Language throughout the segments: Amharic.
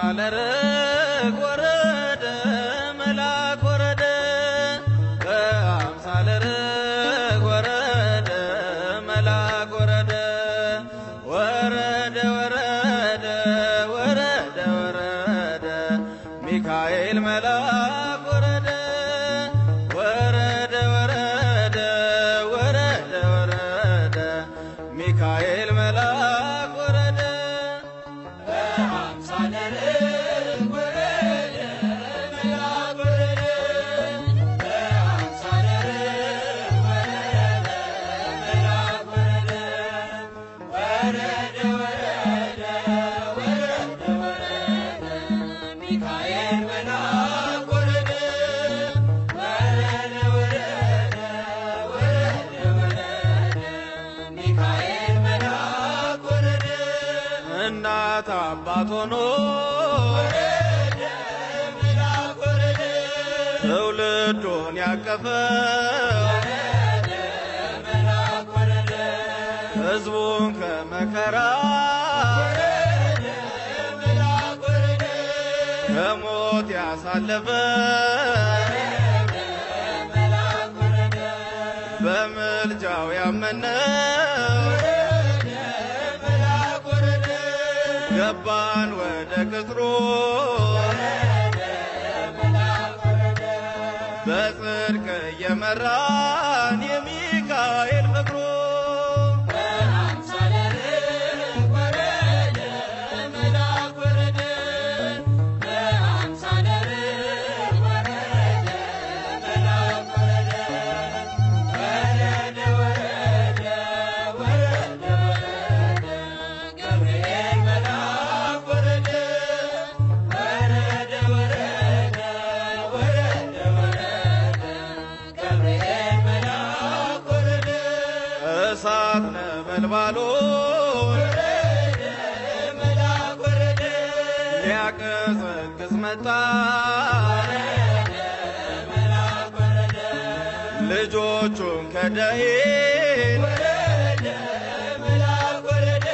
በአምሳለ ርግብ ወረደ መልአክ ወረደ በአምሳለ ርግብ ወረደ መልአክ ወረደ ወረደ ወረደ ወረደ ወረደ ሚካኤል መልአክ ወረደ ወረደ ወረደ ወረደ ወረደ ሚካኤል መልአክ ወረደ በአምሳለ ርግብ ወረደ መልአክ ወረደ በአምሳለ ርግብ ወረደ መልአክ ወረደ ወረደ ወረደ ወረደ ወረደ ሚካኤል መልአክ ወረደ ወረደ ወረደ ወረደ ወረደ ሚካኤል መልአክ ወረደ እናት አባት ሆኖ ወረደ መልአክ ወረደ ትውልዱን ያቀፈ ወረደ መልአክ ወረደ ሕዝቡን ከመከራ ወረደ መልአክ ወረደ ከሞት ያሳለፈ ወረደ መልአክ ወረደ በምልጃው ያመነው ወረደ መልአክ ወረደ ገባን ወደ ቅጥሩ ወረደ መልአክ ወረደ በጽድቅ እየመራን የሚካኤል ፍቅሩ በአምሳለ ርግብ ወረደ መልአክ ወረደ በአምሳለ ርግብ ወረደ መልአክ ወረደ ወረደ ወረደ ወረደ ወረደ ገብርኤል መልአክ ወረደ ወረደ ወረደ ወረደ ወረደ ገብርኤል መልአክ ወረደ እሳት ነበልባሉ ወረደ መልአክ ወረደ ሊያቀዘቅዝ መጣ ወረደ መልአክ ወረደ ልጆቹን ከደይን ወረደ መልአክ ወረደ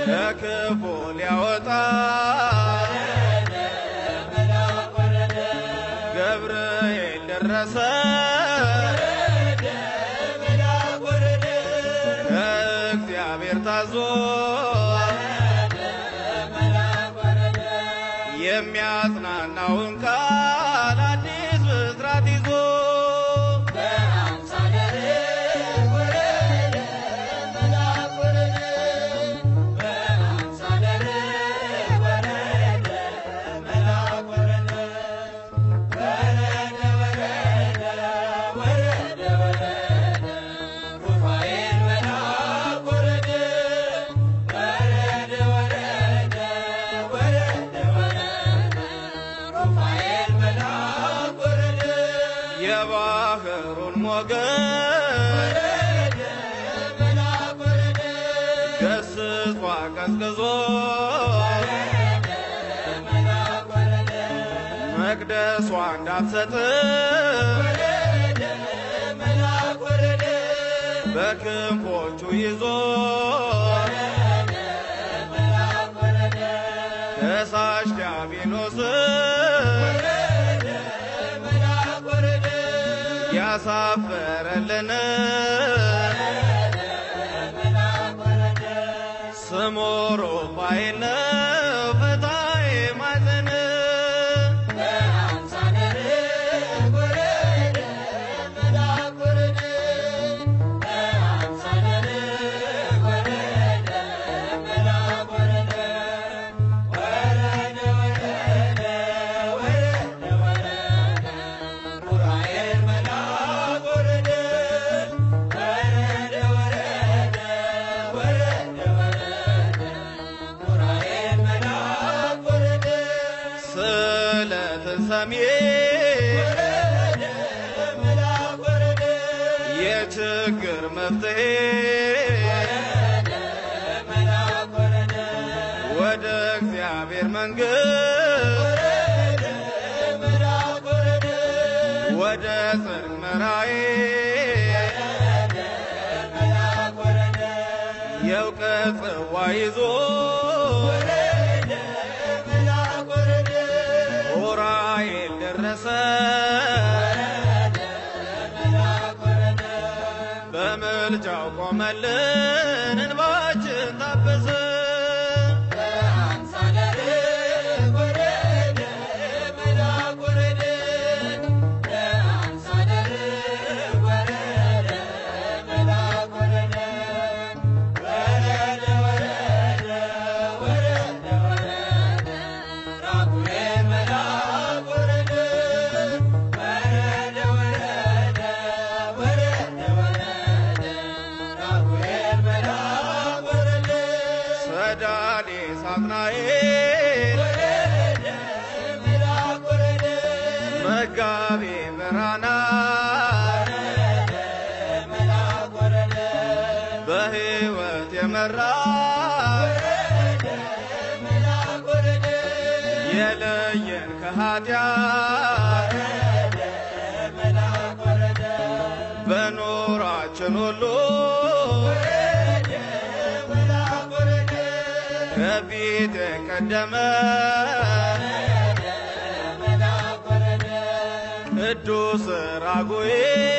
ከክፉ ሊያወጣ ወረደ መልአክ ወረደ ገብርኤል ደረሰ ወረደ መልአክ ወረደ ከእግዚአብሔር ታዞ ወረደ መልአክ ወረደ የሚያጽናናውን ቃል አዲስ ብስራት ይዞ በአምሳለ ርግብ ወረደ መልአክ ወረደ በአምሳለ ርግብ ወረደ መልአክ ወረደ ወረደ ወረደ ወረደ ወረደ ሩፋኤል መልአክ ወረደ ወረደ ወረደ ወረደ ወረደ ሩፋኤል መልአክ ወረደ የባህሩን ሞገድ ወረደ መልአክ ወረደ ገስጾ ቀዝቅዞ ወረደ መልአክ ወረደ መቅደሷ እንዳትሰጥ ወረደ መልአክ ወረደ በክንፎቹ ይዞ ወረደ መልአክ ወረደ ከሳሽ ዲያብሎስ ወረደ መልአክ ወረደ ያሳፈረልን ወረደ መልአክ ወረደ ስሙ ሩፋኤል ነው ፈታዬ ማዕዘን በአምሳለ ርግብ ወረደ መልአክ ወረደ በአምሳለ ርግብ ወረደ መልአክ ወረደ ወረደ ወረደ ወረደ ወረደ ሩፋኤል መልአክ ወረደ ወረደ ወረደ ወረደ ወረደ ሩፋኤል መልአክ ወረደ ስለትን ሰሚ ወረደ መልአክ ወረደ የችግር መፍትሄ ወረደ መልአክ ወረደ ወደ እግዚአብሔር መንግሥት ወረደ መልአክ ወረደ ወደ ጽድቅ መራዬ ወረደ መልአክ ወረደ የእውቀት ጽዋ ይዞ ወረደ መልአክ ቆመልን እንባችን ታበሰ መጋቤ ብርሃን በሕይወት የመራ የለየን ከኃጢአት በኑሯችን ሁሉ ከፊት የቀደመ ቅዱስ ራጉኤል